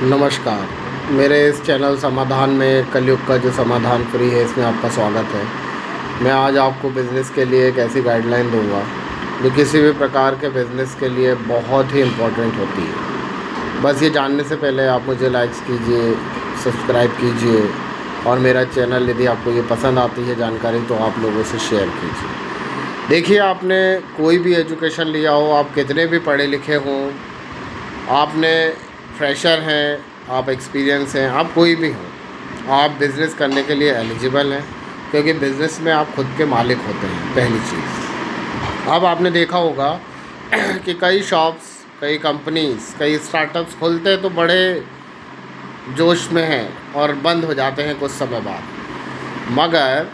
नमस्कार। मेरे इस चैनल समाधान में कलयुग का जो समाधान फ्री है, इसमें आपका स्वागत है। मैं आज आपको बिज़नेस के लिए एक ऐसी गाइडलाइन दूंगा जो किसी भी प्रकार के बिज़नेस के लिए बहुत ही इम्पोर्टेंट होती है। बस ये जानने से पहले आप मुझे लाइक्स कीजिए, सब्सक्राइब कीजिए और मेरा चैनल यदि आपको ये पसंद आती है जानकारी तो आप लोगों से शेयर कीजिए। देखिए, आपने कोई भी एजुकेशन लिया हो, आप कितने भी पढ़े लिखे हों, आपने फ्रेशर हैं, आप एक्सपीरियंस हैं, आप कोई भी हो, आप बिज़नेस करने के लिए एलिजिबल हैं, क्योंकि बिज़नेस में आप खुद के मालिक होते हैं। पहली चीज़, अब आपने देखा होगा कि कई शॉप्स, कई कंपनीज़, कई स्टार्टअप्स खुलते तो बड़े जोश में हैं और बंद हो जाते हैं कुछ समय बाद। मगर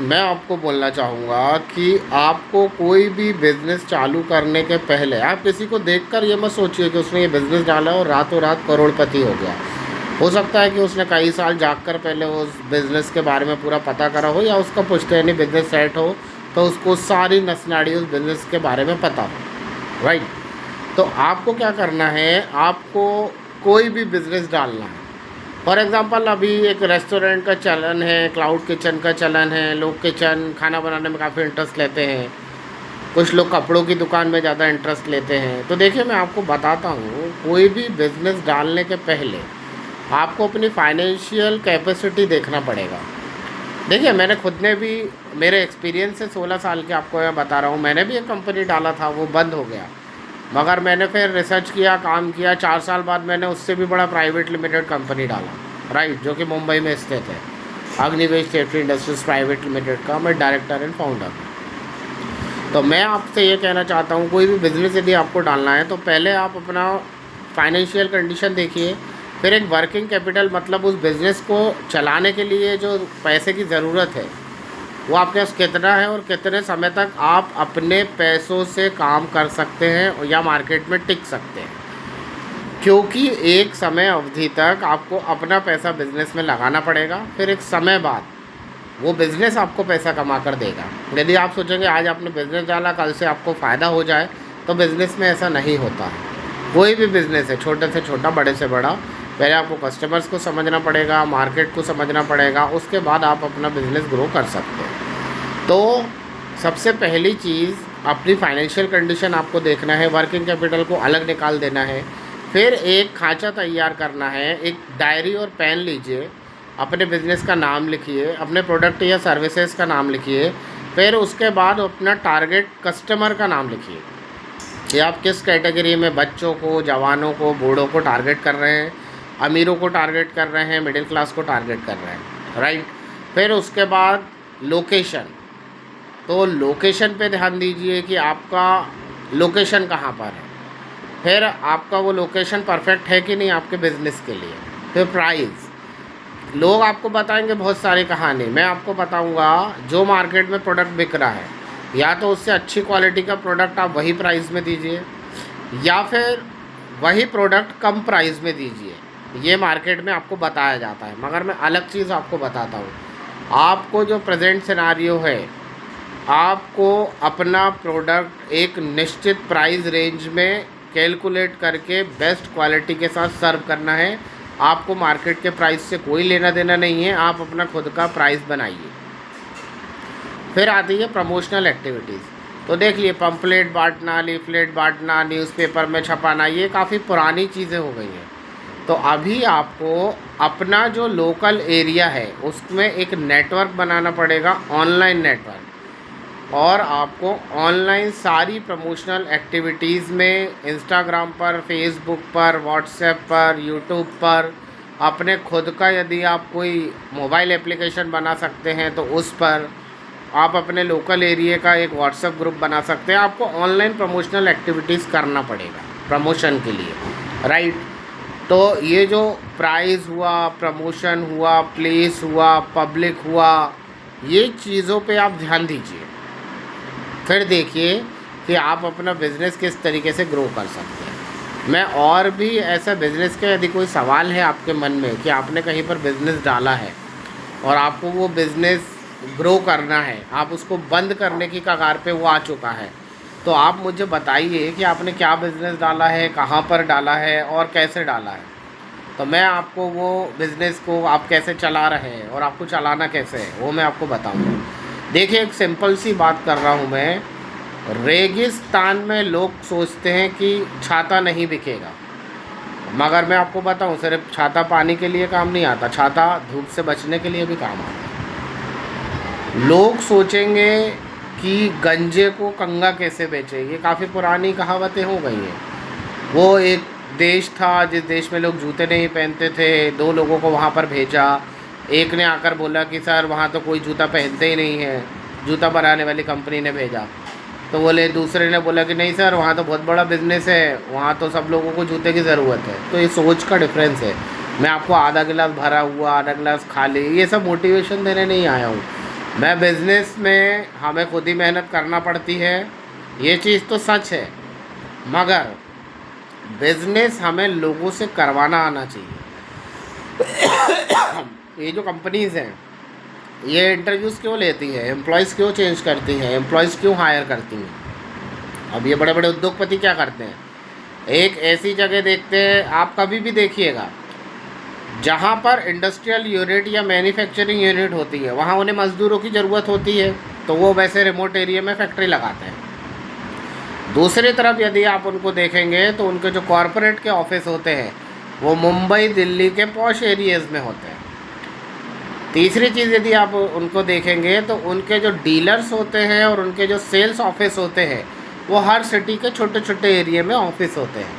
मैं आपको बोलना चाहूँगा कि आपको कोई भी बिज़नेस चालू करने के पहले आप किसी को देखकर ये मत सोचिए कि उसने ये बिज़नेस डाला और रातों रात करोड़पति हो गया। हो सकता है कि उसने कई साल जागकर पहले उस बिज़नेस के बारे में पूरा पता करा हो, या उसका पुश्तैनी बिज़नेस सेट हो तो उसको सारी नसनाड़ी उस बिज़नेस के बारे में पता हो। राइट? तो आपको क्या करना है, आपको कोई भी बिज़नेस डालना है। फॉर एग्ज़ाम्पल, अभी एक रेस्टोरेंट का चलन है, क्लाउड किचन का चलन है, लोग किचन खाना बनाने में काफ़ी इंटरेस्ट लेते हैं। कुछ लोग कपड़ों की दुकान में ज़्यादा इंटरेस्ट लेते हैं। तो देखिए, मैं आपको बताता हूँ, कोई भी बिज़नेस डालने के पहले आपको अपनी फाइनेंशियल कैपेसिटी देखना पड़ेगा। देखिए, मैंने खुद ने भी, मेरे एक्सपीरियंस से 16 साल के आपको मैं बता रहा हूँ, मैंने भी एक कंपनी डाला था, वो बंद हो गया। मगर मैंने फिर रिसर्च किया, काम किया। 4 साल बाद मैंने उससे भी बड़ा प्राइवेट लिमिटेड कंपनी डाला, राइट, जो कि मुंबई में स्थित है। Agnivesh safety industries private limited का मैं डायरेक्टर एंड फाउंडर हूँ। तो मैं आपसे ये कहना चाहता हूँ, कोई भी बिज़नेस यदि आपको डालना है तो पहले आप अपना फाइनेंशियल कंडीशन देखिए, फिर एक वर्किंग कैपिटल, मतलब उस बिज़नेस को चलाने के लिए जो पैसे की ज़रूरत है वो आपके पास कितना है और कितने समय तक आप अपने पैसों से काम कर सकते हैं या मार्केट में टिक सकते हैं। क्योंकि एक समय अवधि तक आपको अपना पैसा बिज़नेस में लगाना पड़ेगा, फिर एक समय बाद वो बिज़नेस आपको पैसा कमा कर देगा। यदि आप सोचेंगे आज आपने बिज़नेस डाला, कल से आपको फ़ायदा हो जाए, तो बिज़नेस में ऐसा नहीं होता है। कोई भी बिज़नेस है, छोटे से छोटा, बड़े से बड़ा, पहले आपको कस्टमर्स को समझना पड़ेगा, मार्केट को समझना पड़ेगा, उसके बाद आप अपना बिज़नेस ग्रो कर सकते हैं। तो सबसे पहली चीज़, अपनी फाइनेंशियल कंडीशन आपको देखना है, वर्किंग कैपिटल को अलग निकाल देना है। फिर एक खांचा तैयार करना है, एक डायरी और पेन लीजिए, अपने बिज़नेस का नाम लिखिए, अपने प्रोडक्ट या सर्विसेज का नाम लिखिए। फिर उसके बाद अपना टारगेट कस्टमर का नाम लिखिए कि आप किस कैटेगरी में, बच्चों को, जवानों को, बूढ़ों को टारगेट कर रहे हैं, अमीरों को टारगेट कर रहे हैं, मिडिल क्लास को टारगेट कर रहे हैं, राइट। फिर उसके बाद लोकेशन, तो लोकेशन पे ध्यान दीजिए कि आपका लोकेशन कहाँ पर है। फिर आपका वो लोकेशन परफेक्ट है कि नहीं आपके बिज़नेस के लिए। फिर प्राइस, लोग आपको बताएंगे बहुत सारी कहानी, मैं आपको बताऊंगा जो मार्केट में प्रोडक्ट बिक रहा है, या तो उससे अच्छी क्वालिटी का प्रोडक्ट आप वही प्राइस में दीजिए, या फिर वही प्रोडक्ट कम प्राइस में दीजिए। ये मार्केट में आपको बताया जाता है। मगर मैं अलग चीज़ आपको बताता हूँ, आपको जो प्रेजेंट सिनारियो है, आपको अपना प्रोडक्ट एक निश्चित प्राइस रेंज में कैलकुलेट करके बेस्ट क्वालिटी के साथ सर्व करना है। आपको मार्केट के प्राइस से कोई लेना देना नहीं है, आप अपना खुद का प्राइस बनाइए। फिर आती है प्रमोशनल एक्टिविटीज़। तो देख लिए, पम्पलेट बांटना, लीफलेट बांटना, न्यूज़पेपर में छपाना, ये काफ़ी पुरानी चीज़ें हो गई हैं। तो अभी आपको अपना जो लोकल एरिया है उसमें एक नेटवर्क बनाना पड़ेगा, ऑनलाइन नेटवर्क। और आपको ऑनलाइन सारी प्रमोशनल एक्टिविटीज़ में इंस्टाग्राम पर, फेसबुक पर, व्हाट्सएप पर, यूट्यूब पर, अपने खुद का यदि आप कोई मोबाइल एप्लीकेशन बना सकते हैं तो उस पर, आप अपने लोकल एरिया का एक व्हाट्सएप ग्रुप बना सकते हैं। आपको ऑनलाइन प्रमोशनल एक्टिविटीज़ करना पड़ेगा प्रमोशन के लिए, राइट। तो ये जो प्राइस हुआ, प्रमोशन हुआ, प्लेस हुआ, पब्लिक हुआ, ये चीज़ों पे आप ध्यान दीजिए। फिर देखिए कि आप अपना बिज़नेस किस तरीके से ग्रो कर सकते हैं। मैं और भी ऐसा बिज़नेस के, यदि कोई सवाल है आपके मन में कि आपने कहीं पर बिज़नेस डाला है और आपको वो बिज़नेस ग्रो करना है, आप उसको बंद करने की कगार पे वो आ चुका है, तो आप मुझे बताइए कि आपने क्या बिज़नेस डाला है, कहाँ पर डाला है और कैसे डाला है। तो मैं आपको वो बिज़नेस को आप कैसे चला रहे हैं और आपको चलाना कैसे है वो मैं आपको बताऊंगा। देखिए, एक सिंपल सी बात कर रहा हूँ मैं। रेगिस्तान में लोग सोचते हैं कि छाता नहीं बिकेगा, मगर मैं आपको बताऊं सिर्फ छाता पानी के लिए काम नहीं आता, छाता धूप से बचने के लिए भी काम आता है। लोग सोचेंगे कि गंजे को कंगा कैसे बेचे, ये काफ़ी पुरानी कहावतें हो गई हैं। वो एक देश था जिस देश में लोग जूते नहीं पहनते थे, दो लोगों को वहाँ पर भेजा। एक ने आकर बोला कि सर वहाँ तो कोई जूता पहनते ही नहीं है, जूता बनाने वाली कंपनी ने भेजा। तो बोले, दूसरे ने बोला कि नहीं सर वहाँ तो बहुत बड़ा बिज़नेस है, वहाँ तो सब लोगों को जूते की ज़रूरत है। तो ये सोच का डिफरेंस है। मैं आपको आधा गिलास भरा हुआ, आधा गिलास खाली, ये सब मोटिवेशन देने नहीं आया हूँ मैं। बिज़नेस में हमें खुद ही मेहनत करना पड़ती है, ये चीज़ तो सच है, मगर बिज़नेस हमें लोगों से करवाना आना चाहिए। ये जो कंपनीज़ हैं ये इंटरव्यूज़ क्यों लेती है, एम्प्लॉयज़ क्यों चेंज करती हैं, एम्प्लॉयज़ क्यों हायर करती हैं? अब ये बड़े बड़े उद्योगपति क्या करते हैं, एक ऐसी जगह देखते हैं, आप कभी भी देखिएगा जहाँ पर इंडस्ट्रियल यूनिट या मैन्युफैक्चरिंग यूनिट होती है वहाँ उन्हें मज़दूरों की ज़रूरत होती है, तो वो वैसे रिमोट एरिया में फैक्ट्री लगाते हैं। दूसरी तरफ यदि आप उनको देखेंगे तो उनके जो कॉरपोरेट के ऑफिस होते हैं वो मुंबई दिल्ली के पॉश एरियाज़ में होते हैं। तीसरी चीज़ यदि आप उनको देखेंगे तो उनके जो डीलर्स होते हैं और उनके जो सेल्स ऑफिस होते हैं वो हर सिटी के छोटे छोटे एरिया में ऑफिस होते हैं।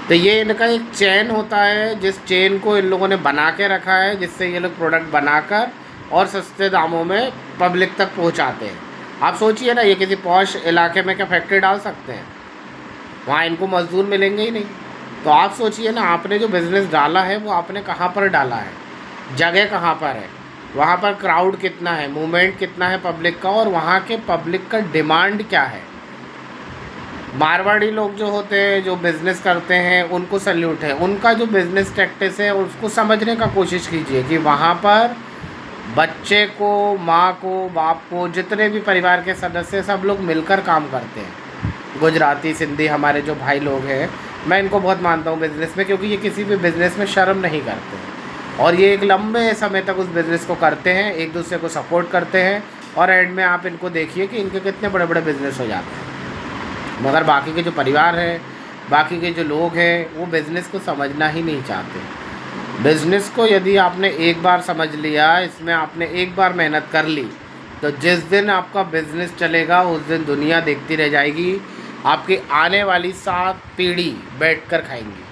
तो ये इनका एक चेन होता है, जिस चेन को इन लोगों ने बना के रखा है, जिससे ये लोग प्रोडक्ट बनाकर और सस्ते दामों में पब्लिक तक पहुंचाते हैं। आप सोचिए ना, ये किसी पॉश इलाके में क्या फैक्ट्री डाल सकते हैं? वहाँ इनको मजदूर मिलेंगे ही नहीं। तो आप सोचिए ना, आपने जो बिज़नेस डाला है वो आपने कहाँ पर डाला है, जगह कहाँ पर है, वहाँ पर क्राउड कितना है, मूवमेंट कितना है पब्लिक का, और वहाँ के पब्लिक का डिमांड क्या है। मारवाड़ी लोग जो होते हैं, जो बिज़नेस करते हैं, उनको सैल्यूट है। उनका जो बिज़नेस प्रैक्टिस है उसको समझने का कोशिश कीजिए कि वहाँ पर बच्चे को, माँ को, बाप को, जितने भी परिवार के सदस्य सब लोग मिलकर काम करते हैं। गुजराती, सिंधी हमारे जो भाई लोग हैं, मैं इनको बहुत मानता हूँ बिज़नेस में, क्योंकि ये किसी भी बिज़नेस में शर्म नहीं करते हैं और ये एक लंबे समय तक उस बिज़नेस को करते हैं, एक दूसरे को सपोर्ट करते हैं, और एंड में आप इनको देखिए कि इनके कितने बड़े बड़े बिज़नेस हो जाते हैं। मगर बाकी के जो परिवार हैं, बाकी के जो लोग हैं, वो बिज़नेस को समझना ही नहीं चाहते। बिज़नेस को यदि आपने एक बार समझ लिया, इसमें आपने एक बार मेहनत कर ली, तो जिस दिन आपका बिज़नेस चलेगा उस दिन दुनिया देखती रह जाएगी। आपकी आने वाली 7 पीढ़ी बैठकर खाएंगी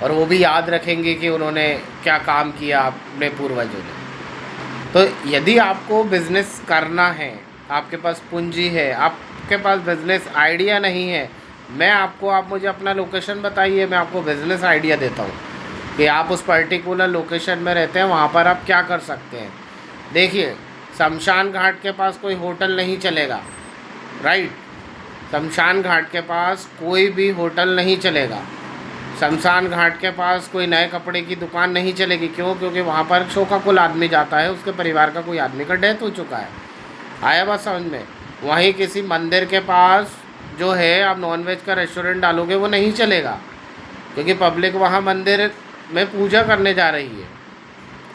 और वो भी याद रखेंगे कि उन्होंने क्या काम किया अपने पूर्वजों ने। तो यदि आपको बिज़नेस करना है, आपके पास पूंजी है, आपके पास बिज़नेस आइडिया नहीं है, आप मुझे अपना लोकेशन बताइए, मैं आपको बिज़नेस आइडिया देता हूँ कि आप उस पर्टिकुलर लोकेशन में रहते हैं, वहाँ पर आप क्या कर सकते हैं। देखिए, शमशान घाट के पास कोई होटल नहीं चलेगा, राइट? शमशान घाट के पास कोई भी होटल नहीं चलेगा। शमशान घाट के पास कोई नए कपड़े की दुकान नहीं चलेगी। क्यों? क्योंकि वहाँ पर शोकाकुल आदमी जाता है, उसके परिवार का कोई आदमी का डेथ हो चुका है। आया बात समझ में? वहीं किसी मंदिर के पास जो है, आप नॉनवेज का रेस्टोरेंट डालोगे वो नहीं चलेगा, क्योंकि पब्लिक वहाँ मंदिर में पूजा करने जा रही है।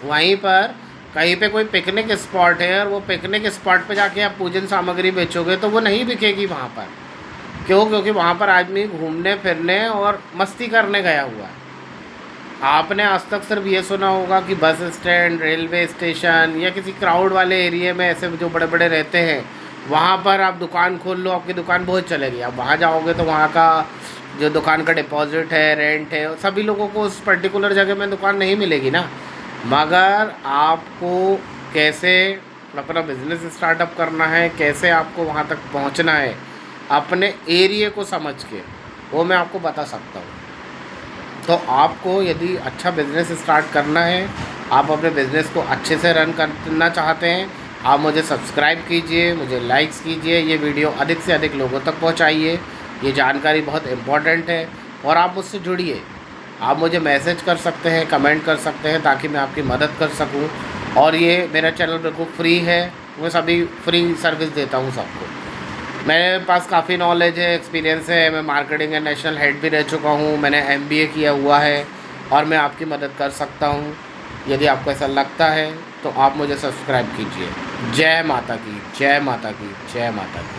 वहीं पर कहीं पे कोई पिकनिक स्पॉट है और वो पिकनिक स्पॉट पे जाके आप पूजन सामग्री बेचोगे तो वो नहीं बिकेगी वहाँ पर। क्यों? क्योंकि वहाँ पर आदमी घूमने फिरने और मस्ती करने गया हुआ है। आपने आज तक सिर्फ ये सुना होगा कि बस स्टैंड, रेलवे स्टेशन या किसी क्राउड वाले एरिया में ऐसे जो बड़े बड़े रहते हैं, वहाँ पर आप दुकान खोल लो, आपकी दुकान बहुत चलेगी। आप वहाँ जाओगे तो वहाँ का जो दुकान का डिपॉजिट है, रेंट है, सभी लोगों को उस पर्टिकुलर जगह में दुकान नहीं मिलेगी ना। मगर आपको कैसे अपना बिज़नेस स्टार्टअप करना है, कैसे आपको वहाँ तक पहुँचना है, अपने एरिया को समझ के, वो मैं आपको बता सकता हूँ। तो आपको यदि अच्छा बिज़नेस स्टार्ट करना है, आप अपने बिज़नेस को अच्छे से रन करना चाहते हैं, आप मुझे सब्सक्राइब कीजिए, मुझे लाइक्स कीजिए, ये वीडियो अधिक से अधिक लोगों तक पहुंचाइए। ये जानकारी बहुत इम्पॉर्टेंट है और आप मुझसे जुड़िए। आप मुझे मैसेज कर सकते हैं, कमेंट कर सकते हैं, ताकि मैं आपकी मदद कर सकूं। और ये मेरा चैनल बिल्कुल फ्री है, मैं सभी फ्री सर्विस देता हूँ सबको। मेरे पास काफ़ी नॉलेज है, एक्सपीरियंस है, मैं मार्केटिंग एंड नेशनल हेड भी रह चुका हूँ, मैंने MBA किया हुआ है, और मैं आपकी मदद कर सकता हूँ। यदि आपको ऐसा लगता है तो आप मुझे सब्सक्राइब कीजिए। जय माता की, जय माता की, जय माता की।